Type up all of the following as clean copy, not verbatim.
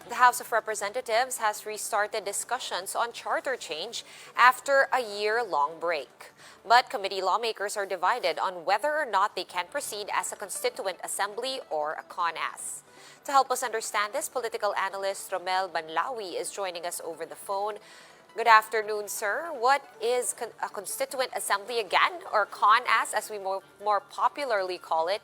The House of Representatives has restarted discussions on charter change after a year-long break. But committee lawmakers are divided on whether or not they can proceed as a constituent assembly or a CONAS. To help us understand this, political analyst Rommel Banlaoi is joining us over the phone. Good afternoon, sir. What is a constituent assembly again, or CONAS as we more popularly call it?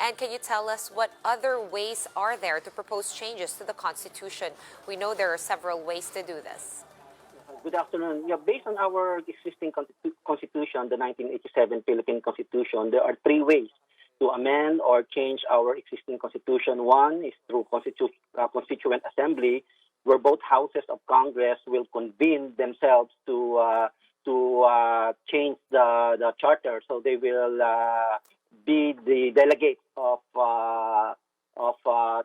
And can you tell us what other ways are there to propose changes to the Constitution? We know there are several ways to do this. Good afternoon. Yeah, based on our existing constitution, the 1987 Philippine Constitution, there are three ways to amend or change our existing constitution. One is through constituent assembly, where both houses of Congress will convene themselves to change the charter. So they will be the delegates of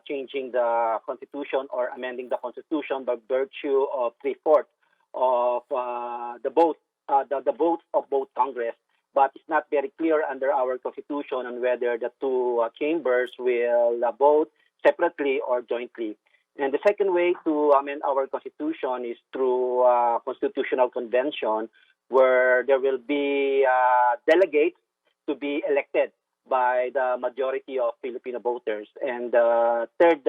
changing the constitution or amending the constitution by virtue of three-fourths of the votes of both Congress. But it's not very clear under our constitution on whether the two chambers will vote separately or jointly. And the second way to amend our constitution is through constitutional convention, where there will be delegates to be elected by the majority of Filipino voters. And the third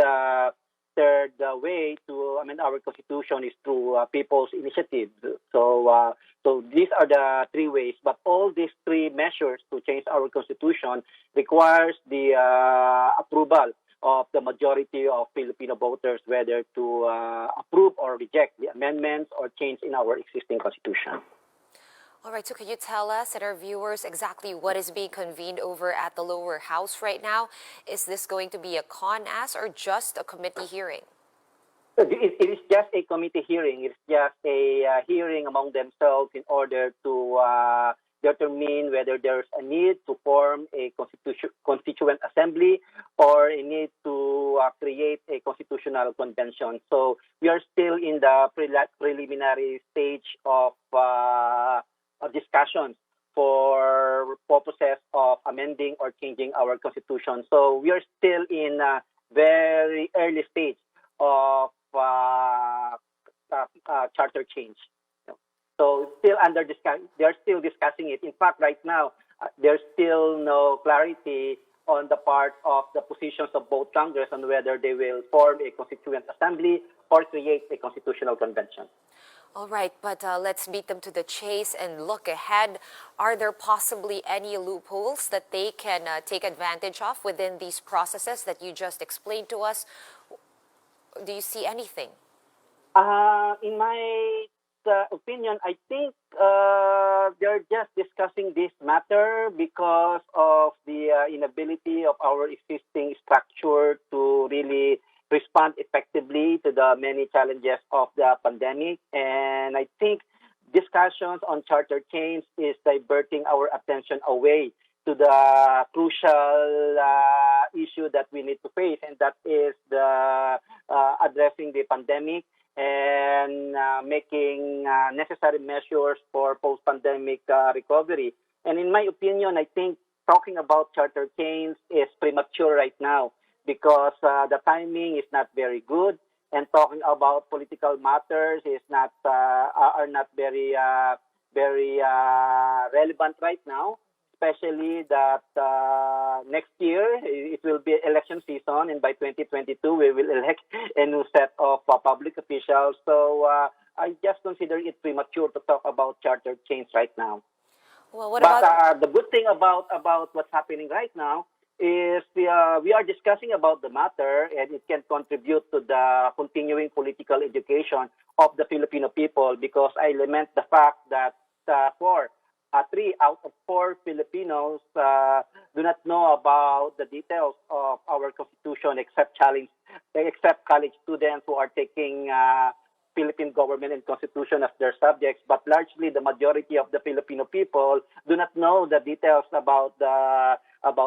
way to amend our constitution is through people's initiative. So these are the three ways. But all these three measures to change our constitution requires the approval of the majority of Filipino voters, whether to approve or reject the amendments or change in our existing constitution. All right, so can you tell us and our viewers exactly what is being convened over at the lower house right now? Is this going to be a CONAS or just a committee hearing? It is just a committee hearing. It's just a hearing among themselves in order to determine whether there's a need to form a constituent assembly or a need to create a constitutional convention. So we are still in the preliminary stage of discussions for purposes of amending or changing our constitution. So we are still in a very early stage of charter change. So still under discussion, they are still discussing it. In fact, right now, there's still no clarity on the part of the positions of both Congress on whether they will form a constituent assembly or create a constitutional convention. All right, but let's beat them to the chase and look ahead. Are there possibly any loopholes that they can take advantage of within these processes that you just explained to us? Do you see anything? In my opinion, I think they're just discussing this matter because of the inability of our existing structure to really respond effectively to the many challenges of the pandemic. And I think discussions on charter change is diverting our attention away to the crucial issue that we need to face, and that is the addressing the pandemic and making necessary measures for post-pandemic recovery. And in my opinion, I think talking about charter change is premature right now because the timing is not very good, and talking about political matters is not are not very relevant right now. Especially that next year it will be election season, and by 2022 we will elect a new set of public officials. So I just consider it premature to talk about charter change right now. Well, what but about the good thing about what's happening right now is we are discussing about the matter, and it can contribute to the continuing political education of the Filipino people, because I lament the fact that for 3 out of 4 Filipinos do not know about the details of our constitution, except college students who are taking Philippine government and constitution as their subjects. But largely, the majority of the Filipino people do not know the details about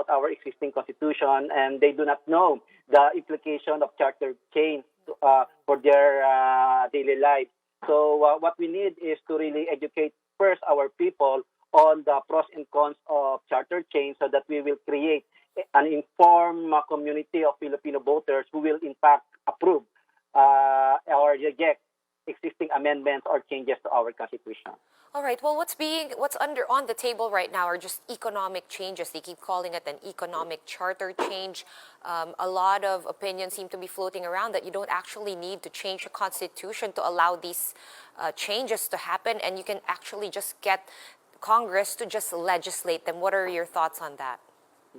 our existing constitution, and they do not know the implication of charter change for their daily life. So what we need is to really educate first our people on the pros and cons of charter change, so that we will create an informed community of Filipino voters who will in fact approve or reject existing amendments or changes to our Constitution. All right. Well, what's on the table right now are just economic changes. They keep calling it an economic charter change. A lot of opinions seem to be floating around that you don't actually need to change the Constitution to allow these changes to happen, and you can actually just get Congress to just legislate them. What are your thoughts on that?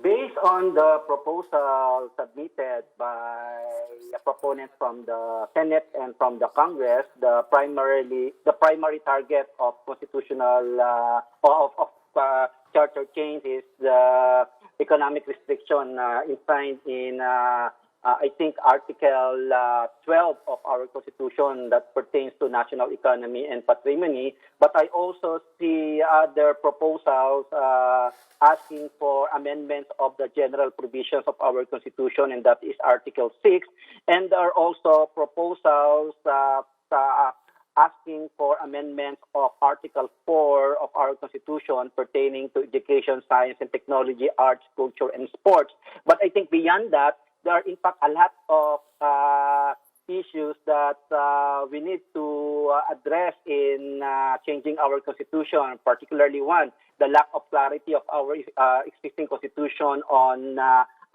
Based on the proposal submitted by a proponent from the Senate and from the Congress, the primary target of constitutional charter change is the economic restriction enshrined in I think Article 12 of our Constitution that pertains to national economy and patrimony. But I also see other proposals asking for amendments of the general provisions of our Constitution, and that is Article 6. And there are also proposals asking for amendments of Article 4 of our Constitution pertaining to education, science and technology, arts, culture, and sports. But I think beyond that, there are in fact a lot of issues that we need to address in changing our Constitution, particularly one, the lack of clarity of our existing Constitution on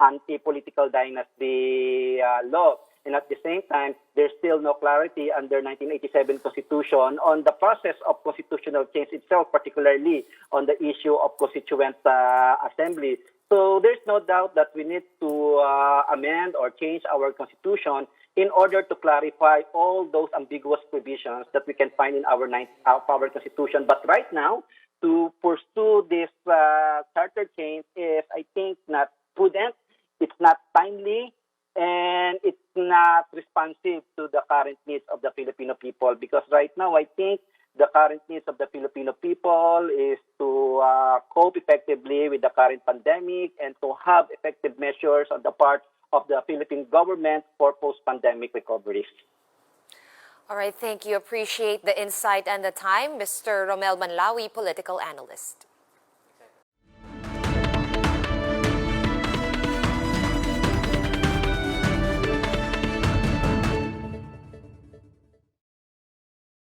anti-political dynasty law. And at the same time, there's still no clarity under 1987 Constitution on the process of constitutional change itself, particularly on the issue of constituent assembly. So there's no doubt that we need to amend or change our Constitution in order to clarify all those ambiguous provisions that we can find in our Constitution. But right now, to pursue this charter change is, I think, not prudent, it's not timely, and it's not responsive to the current needs of the Filipino people. Because right now, I think the current needs of the Filipino people is to cope effectively with the current pandemic and to have effective measures on the part of the Philippine government for post-pandemic recovery. All right, thank you. Appreciate the insight and the time, Mr. Rommel Banlaoi, political analyst.